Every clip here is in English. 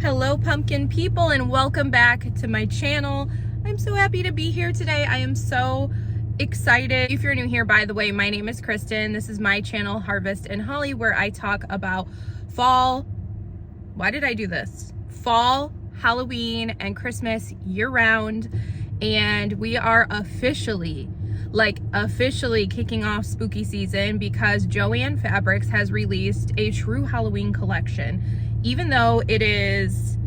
Hello pumpkin people, and welcome back to my channel. I'm so happy to be here today. I am so excited. If you're new here, by the way, my name is Kristen. This is my channel, Harvest and Holly, where I talk about fall. Why did I do this? Fall, Halloween, and Christmas year round. And we are officially kicking off spooky season because Joann Fabrics has released a true Halloween collection. Even though it's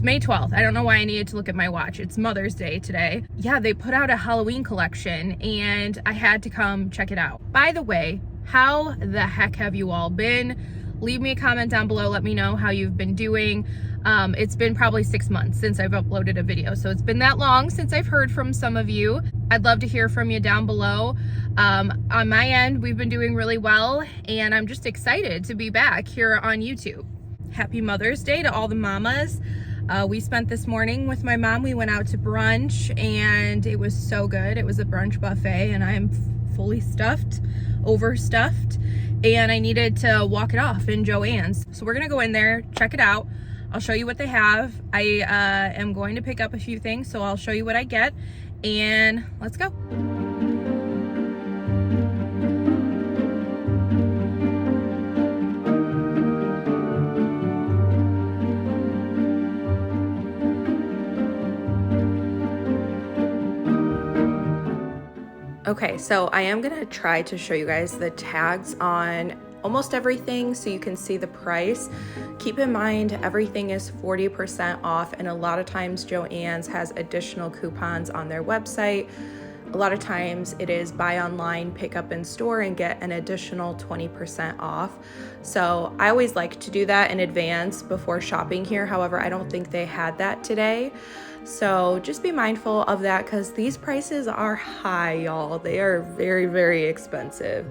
May 12th. I don't know why I needed to look at my watch. It's Mother's Day today. Yeah, they put out a Halloween collection and I had to come check it out. By the way, how the heck have you all been? Leave me a comment down below. Let me know how you've been doing. It's been probably 6 months since I've uploaded a video, so it's been that long since I've heard from some of you. I'd love to hear from you down below. On my end, we've been doing really well, and I'm just excited to be back here on YouTube. Happy Mother's Day to all the mamas. We spent this morning with my mom. We went out to brunch, and it was so good. It was a brunch buffet, and I'm fully stuffed, overstuffed, and I needed to walk it off in Joann's. So we're gonna go in there, check it out. I'll show you what they have. I am going to pick up a few things, so I'll show you what I get, and let's go. Okay, so I am gonna try to show you guys the tags on almost everything so you can see the price. Keep in mind, everything is 40% off, and a lot of times Joann's has additional coupons on their website. A lot of times it is buy online, pick up in store, and get an additional 20% off. So I always like to do that in advance before shopping here. However, I don't think they had that today. So just be mindful of that because these prices are high, y'all. They are very, very expensive.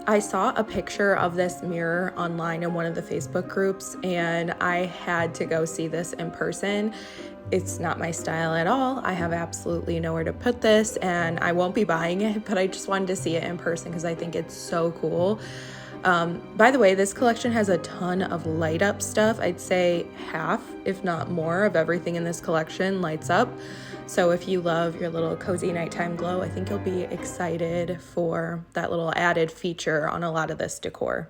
I saw a picture of this mirror online in one of the Facebook groups, and I had to go see this in person. It's not my style at all. I have absolutely nowhere to put this, and I won't be buying it, but I just wanted to see it in person because I think it's so cool. By the way, this collection has a ton of light up stuff. I'd say half, if not more, of everything in this collection lights up. So if you love your little cozy nighttime glow, I think you'll be excited for that little added feature on a lot of this decor.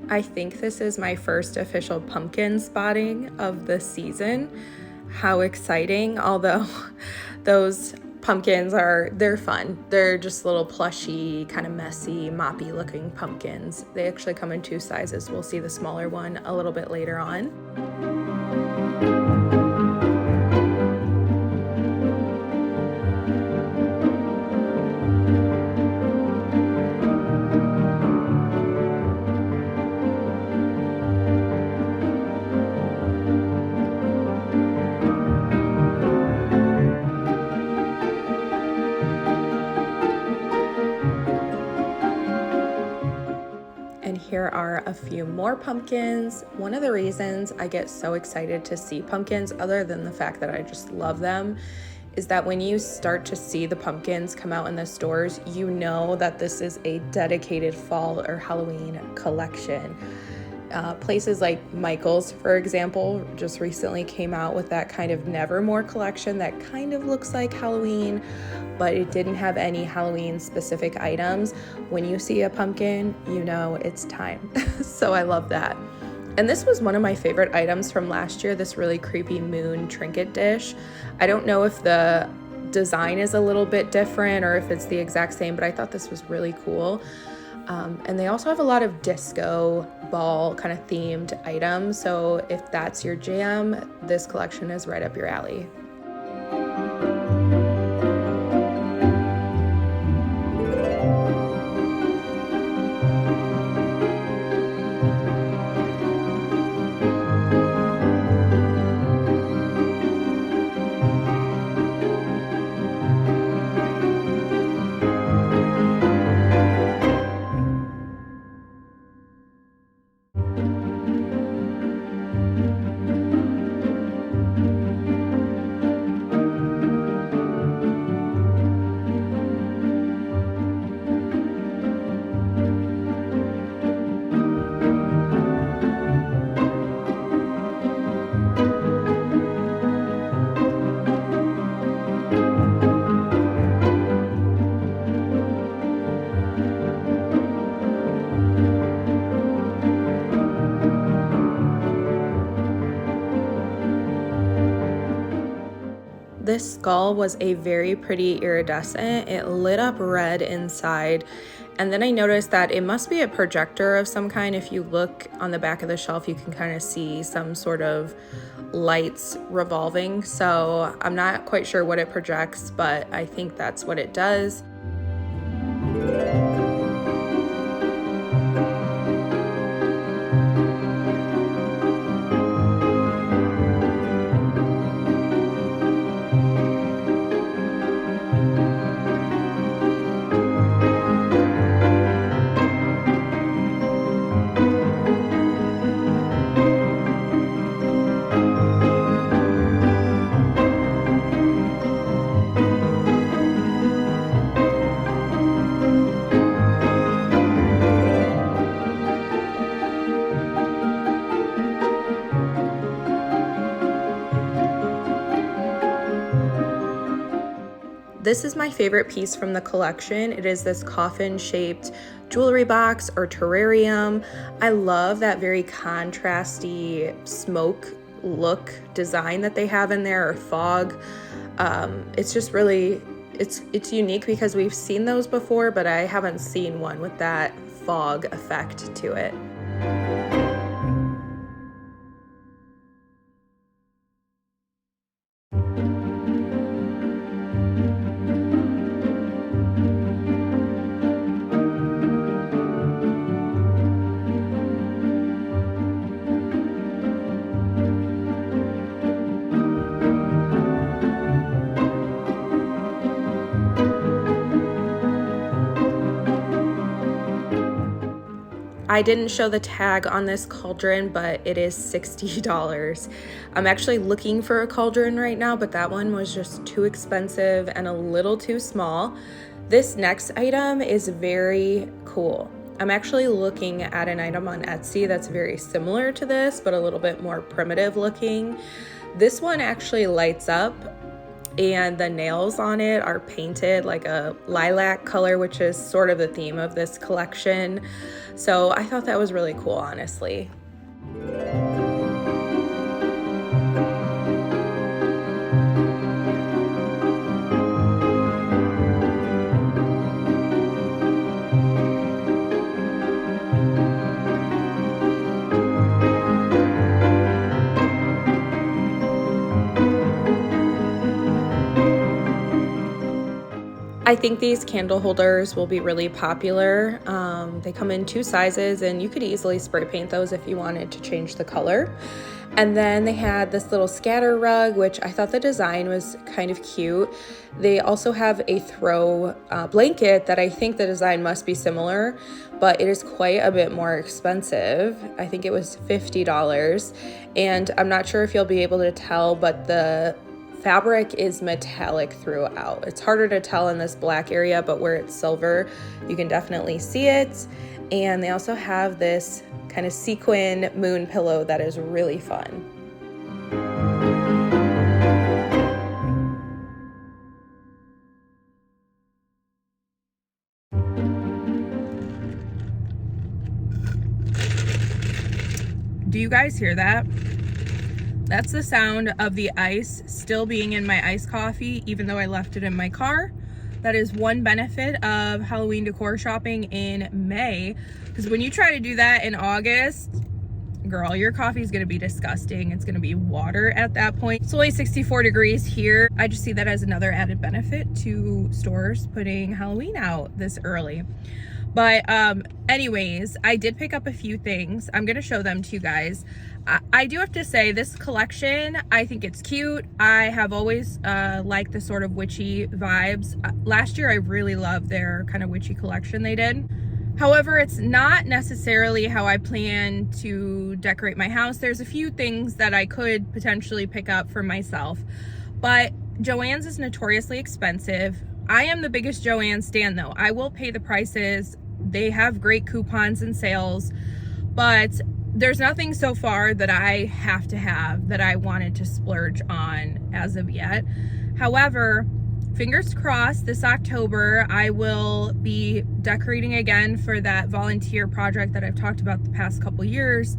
I think this is my first official pumpkin spotting of the season. How exciting, although those pumpkins they're fun. They're just little plushy, kind of messy, moppy looking pumpkins. They actually come in 2 sizes. We'll see the smaller one a little bit later on. Here are a few more pumpkins. One of the reasons I get so excited to see pumpkins, other than the fact that I just love them, is that when you start to see the pumpkins come out in the stores, you know that this is a dedicated fall or Halloween collection. Places like Michael's, for example, just recently came out with that kind of Nevermore collection that kind of looks like Halloween, but it didn't have any Halloween specific items. When you see a pumpkin, you know it's time. So I love that. And this was one of my favorite items from last year, this really creepy moon trinket dish. I don't know if the design is a little bit different or if it's the exact same, but I thought this was really cool. And they also have a lot of disco ball kind of themed items. So if that's your jam, this collection is right up your alley. This skull was a very pretty iridescent. It lit up red inside. And then I noticed that it must be a projector of some kind. If you look on the back of the shelf, you can kind of see some sort of lights revolving. So I'm not quite sure what it projects, but I think that's what it does. This is my favorite piece from the collection. It is this coffin-shaped jewelry box or terrarium. I love that very contrasty smoke look design that they have in there, or fog. It's just really, it's unique because we've seen those before, but I haven't seen one with that fog effect to it. I didn't show the tag on this cauldron, but it is $60. I'm actually looking for a cauldron right now, but that one was just too expensive and a little too small. This next item is very cool. I'm actually looking at an item on Etsy that's very similar to this, but a little bit more primitive looking. This one actually lights up, and the nails on it are painted like a lilac color, which is sort of the theme of this collection. So I thought that was really cool, honestly. I think these candle holders will be really popular. They come in 2 sizes, and you could easily spray paint those if you wanted to change the color. And then they had this little scatter rug, which I thought the design was kind of cute. They also have a throw blanket that I think the design must be similar, but it is quite a bit more expensive. I think it was $50. And I'm not sure if you'll be able to tell, but the fabric is metallic throughout. It's harder to tell in this black area, but where it's silver, you can definitely see it. And they also have this kind of sequin moon pillow that is really fun. Do you guys hear that? That's the sound of the ice still being in my iced coffee, even though I left it in my car. That is one benefit of Halloween decor shopping in May, because when you try to do that in August, girl, your coffee is going to be disgusting. It's going to be water at that point. It's only 64 degrees here. I just see that as another added benefit to stores putting Halloween out this early. But anyways, I did pick up a few things. I'm going to show them to you guys. I do have to say, this collection, I think it's cute. I have always liked the sort of witchy vibes. Last year, I really loved their kind of witchy collection they did. However, it's not necessarily how I plan to decorate my house. There's a few things that I could potentially pick up for myself, but Joann's is notoriously expensive. I am the biggest Joann stan though. I will pay the prices. They have great coupons and sales, but there's nothing so far that I have to have that I wanted to splurge on as of yet. However, fingers crossed, this October I will be decorating again for that volunteer project that I've talked about the past couple years.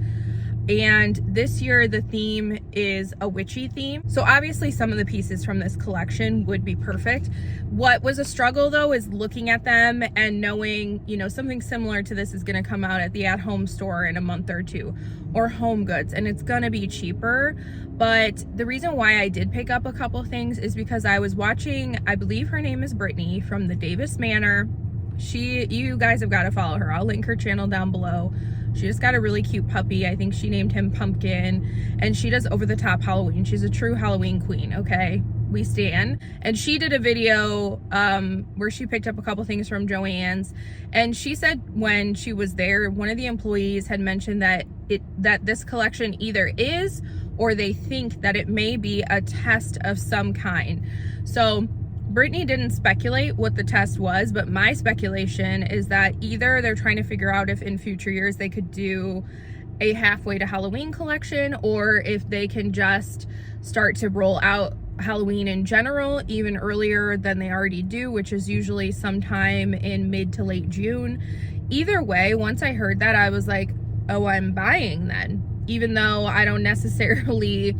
And this year the theme is a witchy theme. So obviously some of the pieces from this collection would be perfect. What was a struggle though is looking at them and knowing, you know, something similar to this is gonna come out at the at-home store in a month or two, or Home Goods, and it's gonna be cheaper. But the reason why I did pick up a couple things is because I was watching, I believe her name is Brittany from the Davis Manor. You guys have got to follow her. I'll link her channel down below. She just got a really cute puppy. I think she named him Pumpkin, and she does over-the-top Halloween. She's a true Halloween queen, okay? We stan. And she did a video where she picked up a couple things from Joann's, and she said when she was there, one of the employees had mentioned that this collection either is, or they think that it may be, a test of some kind. So Brittany didn't speculate what the test was, but my speculation is that either they're trying to figure out if in future years they could do a halfway to Halloween collection, or if they can just start to roll out Halloween in general even earlier than they already do, which is usually sometime in mid to late June. Either way, once I heard that, I was like, oh, I'm buying then. Even though I don't necessarily,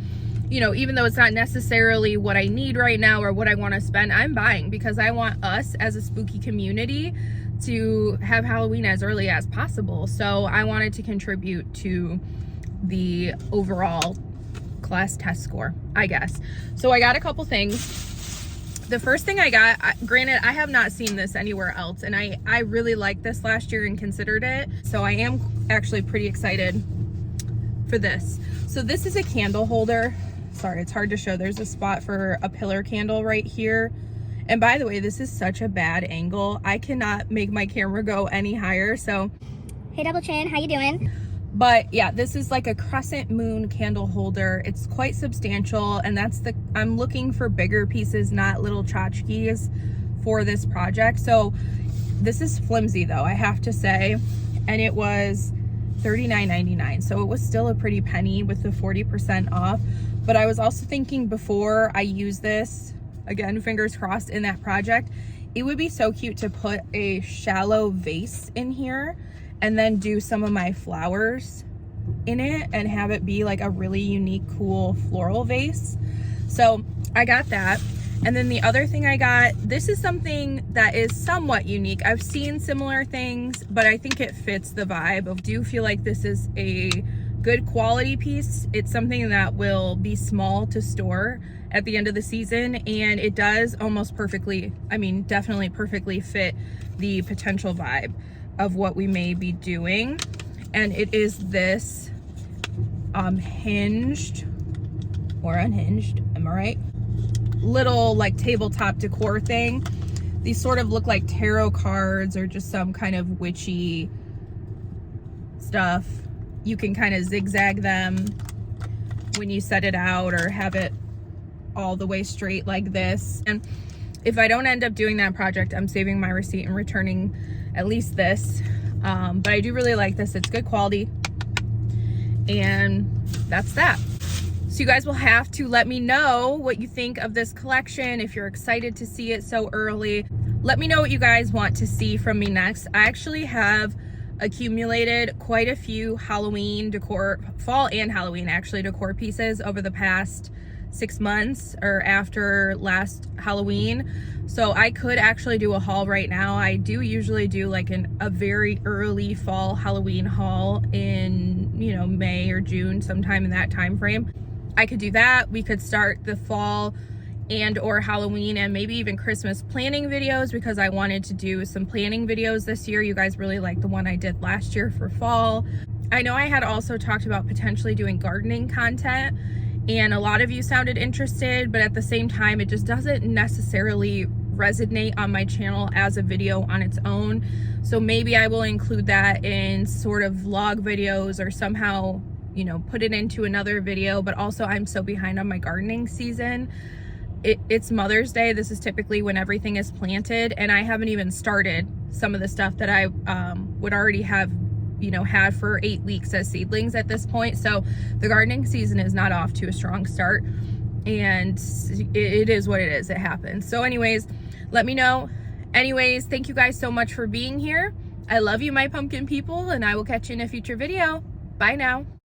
you know, even though it's not necessarily what I need right now or what I want to spend, I'm buying because I want us as a spooky community to have Halloween as early as possible. So I wanted to contribute to the overall class test score, I guess. So I got a couple things. The first thing I got, granted, I have not seen this anywhere else, and I really liked this last year and considered it. So I am actually pretty excited for this. So this is a candle holder. Sorry, it's hard to show. There's a spot for a pillar candle right here. And by the way, this is such a bad angle. I cannot make my camera go any higher, so. Hey Double Chin, how you doing? But yeah, this is like a crescent moon candle holder. It's quite substantial, and I'm looking for bigger pieces, not little tchotchkes for this project. So this is flimsy though, I have to say. And it was $39.99, so it was still a pretty penny with the 40% off. But I was also thinking, before I use this, again, fingers crossed, in that project, it would be so cute to put a shallow vase in here and then do some of my flowers in it and have it be like a really unique, cool floral vase. So I got that. And then the other thing I got, this is something that is somewhat unique. I've seen similar things, but I think it fits the vibe. I do feel like this is a good quality piece. It's something that will be small to store at the end of the season, and it does almost perfectly, I mean, definitely perfectly fit the potential vibe of what we may be doing. And it is this hinged or unhinged, am I right? Little like tabletop decor thing. These sort of look like tarot cards or just some kind of witchy stuff. You can kind of zigzag them when you set it out, or have it all the way straight like this. And if I don't end up doing that project, I'm saving my receipt and returning at least this. But I do really like this. It's good quality. And that's that. So you guys will have to let me know what you think of this collection, if you're excited to see it so early. Let me know what you guys want to see from me next. I actually have accumulated quite a few Halloween decor, fall and Halloween actually, decor pieces over the past 6 months or after last Halloween. So I could actually do a haul right now. I do usually do like a very early fall Halloween haul in, you know, May or June, sometime in that time frame. I could do that. We could start the fall and or Halloween and maybe even Christmas planning videos, because I wanted to do some planning videos this year. You guys really liked the one I did last year for fall. I know I had also talked about potentially doing gardening content, and a lot of you sounded interested, but at the same time, it just doesn't necessarily resonate on my channel as a video on its own. So maybe I will include that in sort of vlog videos or somehow, you know, put it into another video. But also, I'm so behind on my gardening season. It's Mother's Day. This is typically when everything is planted, and I haven't even started some of the stuff that I would already have, you know, had for 8 weeks as seedlings at this point. So the gardening season is not off to a strong start, and it is what it is. It happens. So anyways, let me know. Anyways, thank you guys so much for being here. I love you, my pumpkin people, and I will catch you in a future video. Bye now.